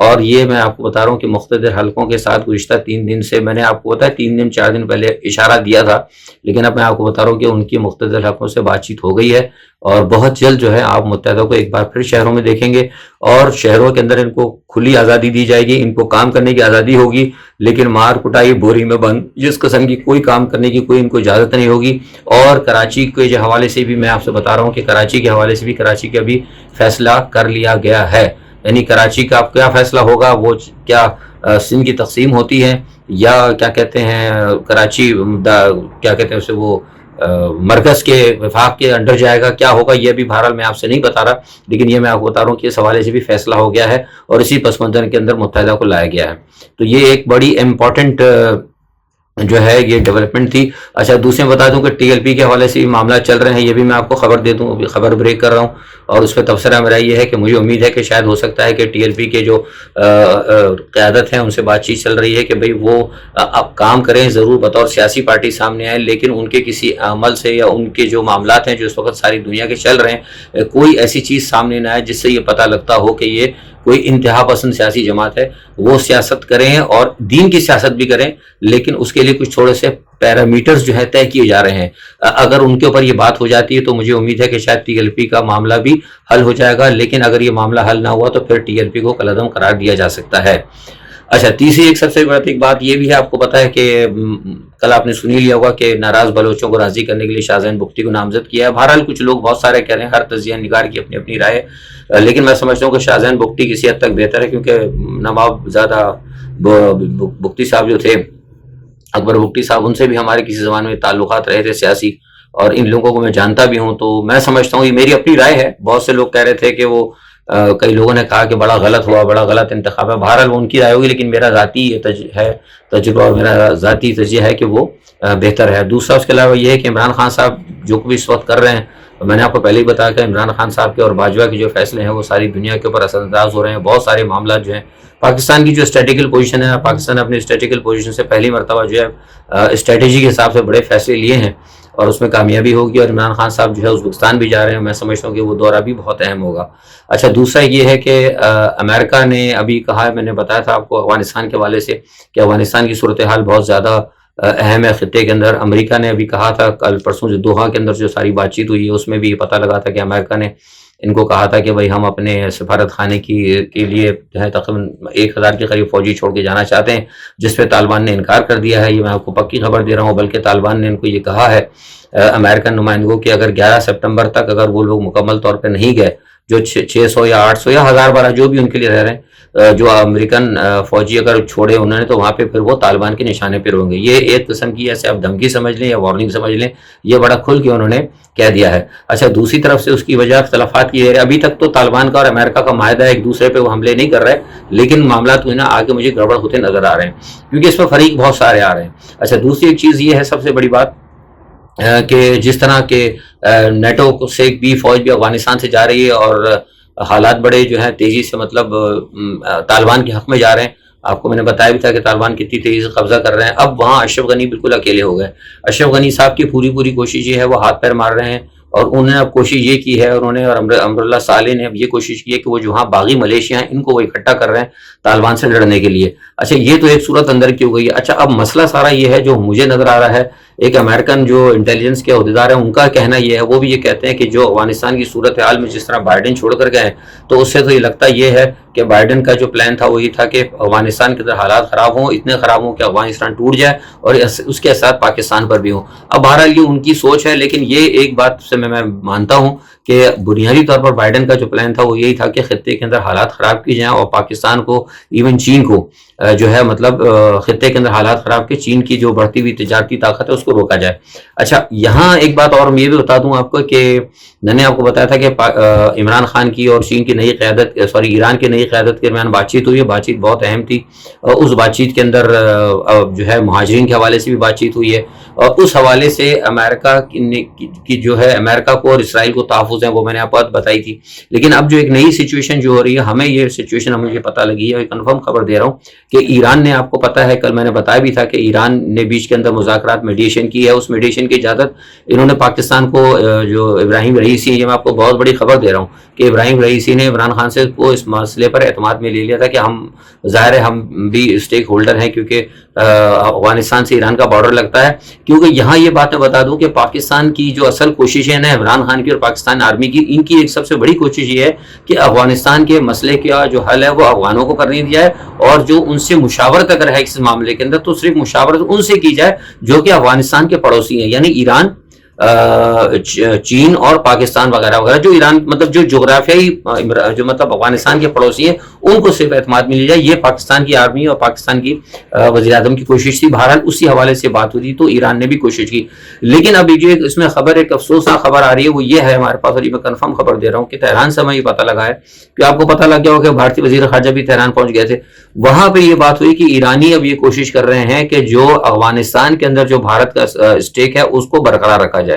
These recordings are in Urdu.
اور یہ میں آپ کو بتا رہا ہوں کہ مختلف حلقوں کے ساتھ گزشتہ 3 دن سے میں نے آپ کو بتایا 3 دن 4 دن پہلے اشارہ دیا تھا، لیکن اب میں آپ کو بتا رہا ہوں کہ ان کی مختلف حلقوں سے بات چیت ہو گئی ہے، اور بہت جلد جو ہے آپ متحدہ کو ایک بار پھر شہروں میں دیکھیں گے، اور شہروں کے اندر ان کو کھلی آزادی دی جائے گی، ان کو کام کرنے کی آزادی ہوگی، لیکن مار کٹائی بوری میں بند جس قسم کی کوئی کام کرنے کی کوئی ان کو اجازت نہیں ہوگی۔ اور کراچی کے جو حوالے سے بھی میں آپ سے بتا رہا ہوں کہ کراچی کے حوالے سے بھی کراچی کا بھی فیصلہ کر لیا گیا ہے، یعنی کراچی کا اب کیا فیصلہ ہوگا، وہ کیا سندھ کی تقسیم ہوتی ہے یا کیا کہتے ہیں کراچی کیا کہتے ہیں اسے وہ مرکز کے وفاق کے انڈر جائے گا، کیا ہوگا یہ بھی بہرحال میں آپ سے نہیں بتا رہا، لیکن یہ میں آپ کو بتا رہا ہوں کہ اس حوالے سے بھی فیصلہ ہو گیا ہے اور اسی پس منظر کے اندر متحدہ کو لایا گیا ہے۔ تو یہ ایک بڑی امپورٹنٹ جو ہے یہ ڈیولپمنٹ تھی۔ اچھا دوسرے بتا دوں کہ ٹی ایل پی کے حوالے سے بھی معاملات چل رہے ہیں، یہ بھی میں آپ کو خبر دے دوں، ابھی خبر بریک کر رہا ہوں، اور اس پہ تبصرہ میرا یہ ہے کہ مجھے امید ہے کہ شاید ہو سکتا ہے کہ ٹی ایل پی کے جو قیادت ہیں ان سے بات چیت چل رہی ہے کہ بھئی وہ اب کام کریں، ضرور بطور سیاسی پارٹی سامنے آئیں، لیکن ان کے کسی عمل سے یا ان کے جو معاملات ہیں جو اس وقت ساری دنیا کے چل رہے ہیں، کوئی ایسی چیز سامنے نہ آئے جس سے یہ پتہ لگتا ہو کہ یہ کوئی انتہا پسند سیاسی جماعت ہے۔ وہ سیاست کریں اور دین کی سیاست بھی کریں، لیکن اس کے لیے کچھ تھوڑے سے پیرامیٹرز جو ہے طے کیے جا رہے ہیں۔ اگر ان کے اوپر یہ بات ہو جاتی ہے تو مجھے امید ہے کہ شاید ٹی ایل پی کا معاملہ بھی حل ہو جائے گا، لیکن اگر یہ معاملہ حل نہ ہوا تو پھر ٹی ایل پی کو کالعدم قرار دیا جا سکتا ہے۔ اچھا تیسری ایک سب سے بڑی بات یہ بھی ہے، آپ کو پتا ہے کہ کل آپ نے سنی لیا ہوگا کہ ناراض بلوچوں کو راضی کرنے کے لیے شاہزین بگٹی کو نامزد کیا ہے۔ بہرحال کچھ لوگ بہت سارے کہہ رہے ہیں، ہر تجزیہ نگار کی اپنی اپنی رائے ہے، لیکن میں سمجھتا ہوں کہ شاہزین بگٹی کسی حد تک بہتر ہے، کیونکہ نواب زیادہ بگٹی صاحب جو تھے، اکبر بگٹی صاحب، ان سے بھی ہمارے کسی زمانے میں تعلقات رہے تھے سیاسی، اور ان لوگوں کو میں جانتا بھی ہوں، تو میں سمجھتا ہوں یہ میری اپنی رائے ہے۔ بہت سے لوگ کہہ رہے تھے کہ وہ کئی لوگوں نے کہا کہ بڑا غلط ہوا، بڑا غلط انتخاب ہے، بہرحال وہ ان کی رائے ہوگی، لیکن میرا ذاتی ہے تجربہ اور میرا ذاتی تجزیہ ہے کہ وہ بہتر ہے۔ دوسرا اس کے علاوہ یہ ہے کہ عمران خان صاحب جو بھی اس وقت کر رہے ہیں، میں نے آپ کو پہلے ہی بتایا کہ عمران خان صاحب کے اور باجوہ کے جو فیصلے ہیں وہ ساری دنیا کے اوپر اثر انداز ہو رہے ہیں۔ بہت سارے معاملات جو ہیں، پاکستان کی جو اسٹریٹیکل پوزیشن ہے، پاکستان نے اپنی اسٹریٹیکل پوزیشن سے پہلی مرتبہ جو ہے اسٹریٹجی کے حساب سے بڑے فیصلے لیے ہیں، اور اس میں کامیابی ہوگی، اور عمران خان صاحب جو ہے ازبکستان بھی جا رہے ہیں۔ میں سمجھتا ہوں کہ وہ دورہ بھی بہت اہم ہوگا۔ اچھا دوسرا یہ ہے کہ امریکہ نے ابھی کہا ہے، میں نے بتایا تھا آپ کو افغانستان کے حوالے سے کہ افغانستان کی صورتحال بہت زیادہ اہم ہے خطے کے اندر۔ امریکہ نے ابھی کہا تھا کل پرسوں جو دوحہ کے اندر جو ساری بات چیت ہوئی ہے اس میں بھی یہ پتہ لگا تھا کہ امریکہ نے ان کو کہا تھا کہ بھائی ہم اپنے سفارت خانے کے لیے جو ہے تقریباً 1000 کے قریب فوجی چھوڑ کے جانا چاہتے ہیں، جس پہ طالبان نے انکار کر دیا ہے۔ یہ میں آپ کو پکی خبر دے رہا ہوں، بلکہ طالبان نے ان کو یہ کہا ہے امریکن نمائندوں کہ اگر 11 سپٹمبر تک اگر وہ لوگ مکمل طور پہ نہیں گئے، جو 600 یا 800 یا 1012 جو بھی ان کے لیے رہ رہے ہیں، جو امریکن فوجی اگر چھوڑے انہوں نے، تو وہاں پہ پھر وہ طالبان کے نشانے پہ رہیں گے۔ یہ ایک قسم کی ایسے آپ دھمکی سمجھ لیں یا وارننگ سمجھ لیں، یہ بڑا کھل کے انہوں نے کہہ دیا ہے۔ اچھا دوسری طرف سے اس کی وجہ اختلافات کی ہے، ابھی تک تو طالبان کا اور امریکہ کا معاہدہ ہے، ایک دوسرے پہ وہ حملے نہیں کر رہے، لیکن معاملات جو ہے نا آگے مجھے گڑبڑ ہوتے نظر آ رہے ہیں، کیونکہ اس میں فریق بہت سارے آ رہے ہیں۔ اچھا دوسری ایک چیز یہ ہے سب سے بڑی بات کہ جس طرح کے نیٹو سے بھی فوج بھی افغانستان سے جا رہی ہے، اور حالات بڑے جو ہیں تیزی سے مطلب طالبان کے حق میں جا رہے ہیں۔ آپ کو میں نے بتایا بھی تھا کہ طالبان کتنی تیزی سے قبضہ کر رہے ہیں۔ اب وہاں اشرف غنی بالکل اکیلے ہو گئے۔ اشرف غنی صاحب کی پوری کوشش یہ ہے، وہ ہاتھ پیر مار رہے ہیں، اور انہوں نے اب کوشش یہ کی ہے، انہوں نے اور امراللہ صالح نے اب یہ کوشش کی ہے کہ وہ جو وہاں باغی ملیشیا ہیں ان کو وہ اکٹھا کر رہے ہیں طالبان سے لڑنے کے لیے۔ اچھا یہ تو ایک صورت اندر کی ہو گئی ہے۔ اچھا اب مسئلہ سارا یہ ہے جو مجھے نظر آ رہا ہے، ایک امریکن جو انٹیلیجنس کے عہدیدار ہیں ان کا کہنا یہ ہے، وہ بھی یہ کہتے ہیں کہ جو افغانستان کی صورتحال میں جس طرح بائیڈن چھوڑ کر گئے ہیں، تو اس سے تو یہ لگتا یہ ہے کہ بائیڈن کا جو پلان تھا وہ یہ تھا کہ افغانستان کے اندر حالات خراب ہوں، اتنے خراب ہوں کہ افغانستان ٹوٹ جائے اور اس کے اثرات پاکستان پر بھی ہوں۔ اب بہرحال یہ ان کی سوچ ہے، لیکن یہ ایک بات سے میں مانتا ہوں کہ بنیادی طور پر بائیڈن کا جو پلان تھا وہ یہی تھا کہ خطے کے اندر حالات خراب کی جائیں، اور پاکستان کو ایون چین کو جو ہے مطلب خطے کے اندر حالات خراب کے چین کی جو بڑھتی ہوئی تجارتی طاقت ہے اس کو روکا جائے۔ اچھا یہاں ایک بات اور میں یہ بھی بتا دوں آپ کو کہ میں نے آپ کو بتایا تھا کہ عمران خان کی اور چین کی نئی قیادت ایران کی نئی قیادت کے درمیان بات چیت ہوئی ہے، بات چیت بہت اہم تھی، اس بات چیت کے اندر جو ہے مہاجرین کے حوالے سے بھی بات چیت ہوئی ہے، اور اس حوالے سے امریکہ کی جو ہے امریکہ کو اور اسرائیل کو تحفظ ہیں وہ میں نے آپ کو بتائی تھی۔ لیکن اب جو ایک نئی سچویشن جو ہو رہی ہے، ہمیں یہ سچویشن ہمیں یہ پتہ لگی ہے، کنفرم خبر دے رہا ہوں کہ ایران نے, آپ کو پتا ہے کل میں نے بتایا بھی تھا کہ ایران نے بیچ کے اندر مذاکرات میڈیشن کی ہے, اس میڈیشن کی اجازت انہوں نے پاکستان کو, جو ابراہیم رئیسی, یہ میں آپ کو بہت بڑی خبر دے رہا ہوں کہ ابراہیم رئیسی نے عمران خان سے کو اس مسئلے پر اعتماد میں لے لیا تھا کہ ہم, ظاہر ہے ہم بھی اسٹیک ہولڈر ہیں کیونکہ افغانستان سے ایران کا بارڈر لگتا ہے. کیونکہ یہاں یہ بات میں بتا دوں کہ پاکستان کی جو اصل کوششیں ہیں عمران خان کی اور پاکستان آرمی کی, ان کی ایک سب سے بڑی کوشش یہ ہے کہ افغانستان کے مسئلے کا جو حل ہے وہ افغانوں کو کرنے دیا ہے, اور جو ان سے مشاورت اگر ہے اس معاملے کے اندر تو صرف مشاورت ان سے کی جائے جو کہ افغانستان کے پڑوسی ہیں, یعنی ایران, چین اور پاکستان وغیرہ وغیرہ, جو ایران مطلب جو جغرافیائی جو مطلب افغانستان کے پڑوسی ہیں ان کو صرف اعتماد مل جائے. یہ پاکستان کی آرمی اور پاکستان کی وزیر اعظم کی کوشش تھی. بہرحال اسی حوالے سے بات ہوئی تو ایران نے بھی کوشش کی. لیکن ابھی جو اس میں خبر, ایک افسوسناک خبر آ رہی ہے وہ یہ ہے ہمارے پاس, اور یہ میں کنفرم خبر دے رہا ہوں کہ تہران سے ہمیں یہ پتہ لگا ہے کہ آپ کو پتہ لگ گیا ہو کہ بھارتی وزیر خارجہ بھی تہران پہنچ گئے تھے. وہاں پہ یہ بات ہوئی کہ ایرانی اب یہ کوشش کر رہے ہیں کہ جو افغانستان کے اندر جو بھارت کا اسٹیک ہے اس کو برقرار رکھا جائے.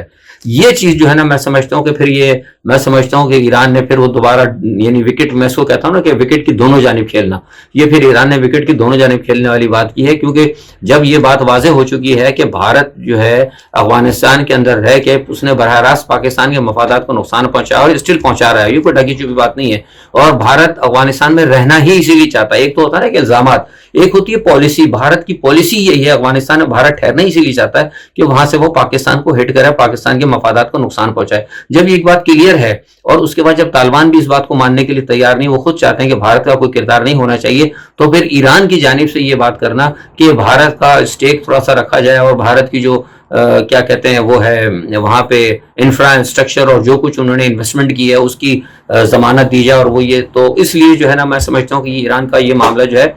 یہ چیز جو ہے نا, میں سمجھتا ہوں کہ پھر یہ, میں سمجھتا ہوں کہ ایران نے پھر وہ دوبارہ, یعنی وکٹ, میں سو کہتا ہوں نا کہ وکٹ کی دونوں جانب کھیلنا, یہ پھر ایران نے وکٹ کی دونوں جانب کھیلنے والی بات کی ہے. کیونکہ جب یہ بات واضح ہو چکی ہے کہ بھارت جو ہے افغانستان کے اندر رہ کے اس نے براہ راست پاکستان کے مفادات کو نقصان پہنچایا اور اسٹل پہنچا رہا ہے, یہ کوئی ڈھکی چھپی بات نہیں ہے. اور بھارت افغانستان میں رہنا ہی اسی لیے چاہتا ہے. ایک تو ہوتا ہے کہ الزامات, ایک ہوتی ہے پالیسی. بھارت کی پالیسی یہی ہے, افغانستان میں بھارت ٹھہرنا اسی لیے چاہتا ہے کہ وہاں سے وہ پاکستان کو ہٹ کرے, پاکستان کے مفادات کو نقصان پہنچائے. جب یہ ایک بات کلیئر ہے, اور اس کے بعد جب طالبان بھی اس بات کو ماننے کے لیے تیار نہیں, وہ خود چاہتے ہیں کہ بھارت کا کوئی کردار نہیں ہونا چاہیے, تو پھر ایران کی جانب سے یہ بات کرنا کہ بھارت کا اسٹیک تھوڑا سا رکھا جائے اور بھارت کی جو کیا کہتے ہیں وہ ہے وہاں پہ انفراسٹرکچر اور جو کچھ انہوں نے انویسٹمنٹ کی ہے اس کی ضمانت دی جائے, اور وہ یہ, تو اس لیے جو ہے نا میں سمجھتا ہوں کہ ایران کا یہ معاملہ جو ہے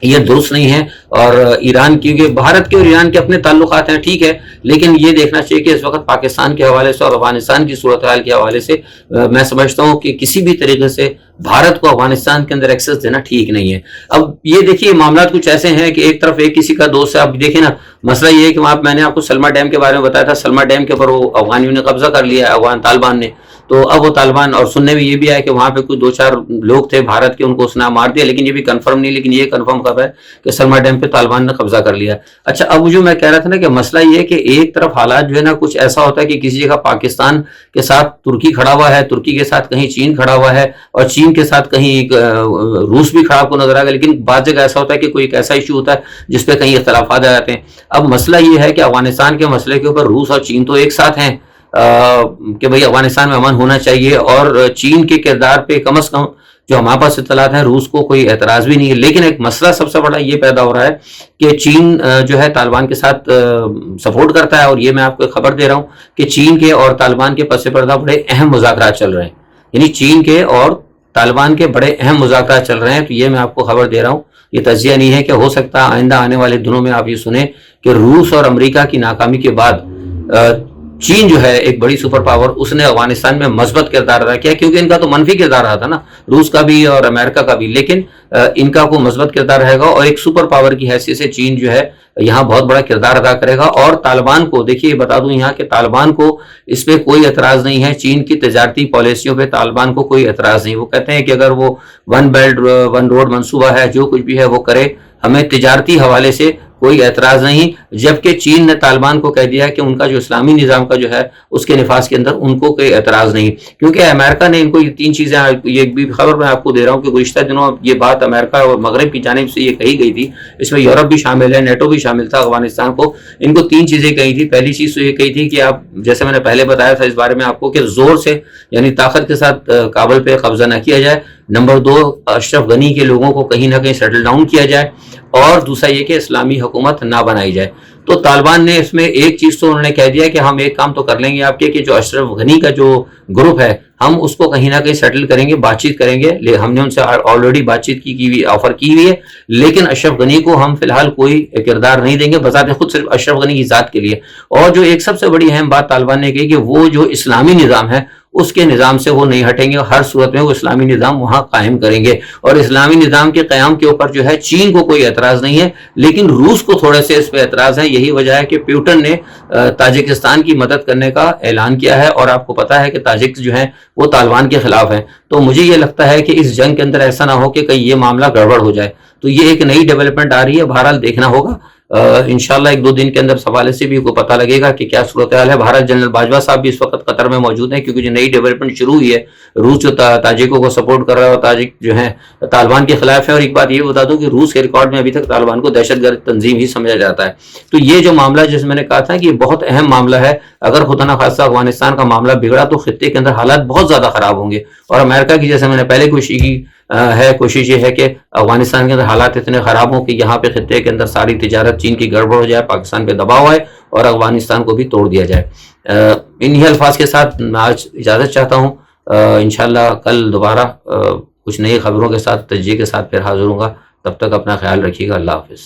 یہ درست نہیں ہے. اور ایران, کیونکہ بھارت کے اور ایران کے اپنے تعلقات ہیں, ٹھیک ہے, لیکن یہ دیکھنا چاہیے کہ اس وقت پاکستان کے حوالے سے اور افغانستان کی صورتحال کے حوالے سے میں سمجھتا ہوں کہ کسی بھی طریقے سے بھارت کو افغانستان کے اندر ایکسس دینا ٹھیک نہیں ہے. اب یہ دیکھیے معاملات کچھ ایسے ہیں کہ ایک طرف ایک کسی کا دوست ہے. اب دیکھیں نا, مسئلہ یہ ہے کہ وہاں میں نے آپ کو سلما ڈیم کے بارے میں بتایا تھا, سلما ڈیم کے اوپر وہ افغانیوں نے قبضہ کر لیا ہے, افغان طالبان نے. تو اب وہ طالبان, اور سننے میں یہ بھی آیا کہ وہاں پہ کچھ 2-4 لوگ تھے بھارت کے, ان کو اس نے مار دیا, لیکن یہ بھی کنفرم نہیں. لیکن یہ کنفرم خبر ہے کہ سلما ڈیم پہ طالبان نے قبضہ کر لیا. اچھا, اب جو میں کہہ رہا تھا نا کہ مسئلہ یہ ہے کہ ایک طرف حالات جو ہے نا کچھ ایسا ہوتا ہے کہ کسی جگہ پاکستان کے ساتھ ترکی کھڑا ہوا ہے, ترکی کے ساتھ کہیں چین کھڑا ہوا ہے, اور چین کے ساتھ کہیں روس بھی کھڑا کو نظر آئے گا. لیکن بعض جگہ ایسا ہوتا ہے کہ کوئی ایک ایسا ایشو ہوتا ہے جس پہ کہیں اختلافات آ جاتے ہیں. اب مسئلہ یہ ہے کہ افغانستان کے مسئلے کے اوپر روس اور چین تو ایک ساتھ ہیں کہ بھئی افغانستان میں امن ہونا چاہیے, اور چین کے کردار پہ کم از کم جو ہمارے پاس اطلاعات ہیں روس کو کوئی اعتراض بھی نہیں ہے. لیکن ایک مسئلہ سب سے بڑا یہ پیدا ہو رہا ہے کہ چین جو ہے طالبان کے ساتھ سپورٹ کرتا ہے, اور یہ میں آپ کو ایک خبر دے رہا ہوں کہ چین کے اور طالبان کے پس پردہ بڑے اہم مذاکرات چل رہے ہیں, یعنی چین کے اور طالبان کے بڑے اہم مذاکرات چل رہے ہیں. تو یہ میں آپ کو خبر دے رہا ہوں, یہ تجزیہ نہیں ہے, کہ ہو سکتا ہے آئندہ آنے والے دنوں میں آپ یہ سنیں کہ روس اور امریکہ کی ناکامی کے بعد چین جو ہے ایک بڑی سپر پاور, اس نے افغانستان میں مثبت کردار ادا کیا, کیونکہ ان کا تو منفی کردار رہا تھا نا, روس کا بھی اور امریکہ کا بھی, لیکن ان کا کوئی مثبت کردار رہے گا, اور ایک سپر پاور کی حیثیت سے چین جو ہے یہاں بہت بڑا کردار ادا کرے گا. اور طالبان کو دیکھیے, بتا دوں یہاں کہ طالبان کو اس پہ کوئی اعتراض نہیں ہے, چین کی تجارتی پالیسیوں پہ طالبان کو کوئی اعتراض نہیں. وہ کہتے ہیں کہ اگر وہ 1 بیلٹ 1 روڈ منصوبہ ہے, جو کچھ بھی ہے وہ کرے, ہمیں تجارتی حوالے سے کوئی اعتراض نہیں. جبکہ چین نے طالبان کو کہہ دیا ہے کہ ان کا جو اسلامی نظام کا جو ہے اس کے نفاذ کے اندر ان کو کوئی اعتراض نہیں, کیونکہ امریکہ نے ان کو یہ 3 چیزیں, یہ بھی خبر میں آپ کو دے رہا ہوں کہ گزشتہ دنوں یہ بات امریکہ اور مغرب کی جانب سے یہ کہی گئی تھی, اس میں یورپ بھی شامل ہے, نیٹو بھی شامل تھا, افغانستان کو ان کو 3 چیزیں کہی تھی. پہلی چیز تو یہ کہی تھی کہ آپ, جیسے میں نے پہلے بتایا تھا اس بارے میں آپ کو, کہ زور سے یعنی طاقت کے ساتھ کابل پہ قبضہ نہ کیا جائے. نمبر 2, اشرف غنی کے لوگوں کو کہیں نہ کہیں سیٹل ڈاؤن کیا جائے, اور دوسرا یہ کہ اسلامی حکومت نہ بنائی جائے. تو طالبان نے اس میں ایک چیز تو انہوں نے کہہ دیا کہ ہم ایک کام تو کر لیں گے آپ کے, کہ جو اشرف غنی کا جو گروپ ہے ہم اس کو کہیں نہ کہیں سیٹل کریں گے, بات چیت کریں گے. ہم نے ان سے آلریڈی بات چیت کی ہوئی, آفر کی ہوئی ہے, لیکن اشرف غنی کو ہم فی الحال کوئی کردار نہیں دیں گے بذات خود, صرف اشرف غنی کی ذات کے لیے. اور جو ایک سب سے بڑی اہم بات طالبان نے کہی کہ وہ جو اسلامی نظام ہے اس کے نظام سے وہ نہیں ہٹیں گے، ہر صورت میں وہ اسلامی نظام وہاں قائم کریں گے. اور اسلامی نظام کے قیام کے اوپر جو ہے چین کو کوئی اعتراض نہیں ہے، لیکن روس کو تھوڑے سے اس پہ اعتراض ہے. یہی وجہ ہے کہ پیوٹن نے تاجکستان کی مدد کرنے کا اعلان کیا ہے، اور آپ کو پتا ہے کہ تاجک جو ہیں وہ طالبان کے خلاف ہیں. تو مجھے یہ لگتا ہے کہ اس جنگ کے اندر ایسا نہ ہو کہ کہیں یہ معاملہ گڑبڑ ہو جائے. تو یہ ایک نئی ڈیولپمنٹ آ رہی ہے، بہرحال دیکھنا ہوگا. انشاءاللہ ایک دو دن کے اندر حوالے سے بھی کو پتہ لگے گا کہ کیا صورتحال ہے. بھارت جنرل باجوہ صاحب بھی اس وقت قطر میں موجود ہیں، کیونکہ جو نئی ڈیولپمنٹ شروع ہوئی ہے، روس جو تاجکوں کو سپورٹ کر رہا ہے اور تاجک جو ہیں طالبان کے خلاف ہیں. اور ایک بات یہ بتا دوں کہ روس کے ریکارڈ میں ابھی تک طالبان کو دہشت گرد تنظیم ہی سمجھا جاتا ہے. تو یہ جو معاملہ جس میں نے کہا تھا کہ یہ بہت اہم معاملہ ہے، اگر خدا نخواستہ افغانستان کا معاملہ بگڑا تو خطے کے اندر حالات بہت زیادہ خراب ہوں گے. اور امریکہ کی جیسے میں نے پہلے کوشش یہ ہے کہ افغانستان کے اندر حالات اتنے خراب ہوں کہ یہاں پہ خطے کے اندر ساری تجارت چین کی گڑبڑ ہو جائے، پاکستان پہ دباؤ آئے اور افغانستان کو بھی توڑ دیا جائے. انہی الفاظ کے ساتھ میں آج اجازت چاہتا ہوں. انشاءاللہ کل دوبارہ کچھ نئی خبروں کے ساتھ تجزیے کے ساتھ پھر حاضر ہوں گا. تب تک اپنا خیال رکھیے گا. اللہ حافظ.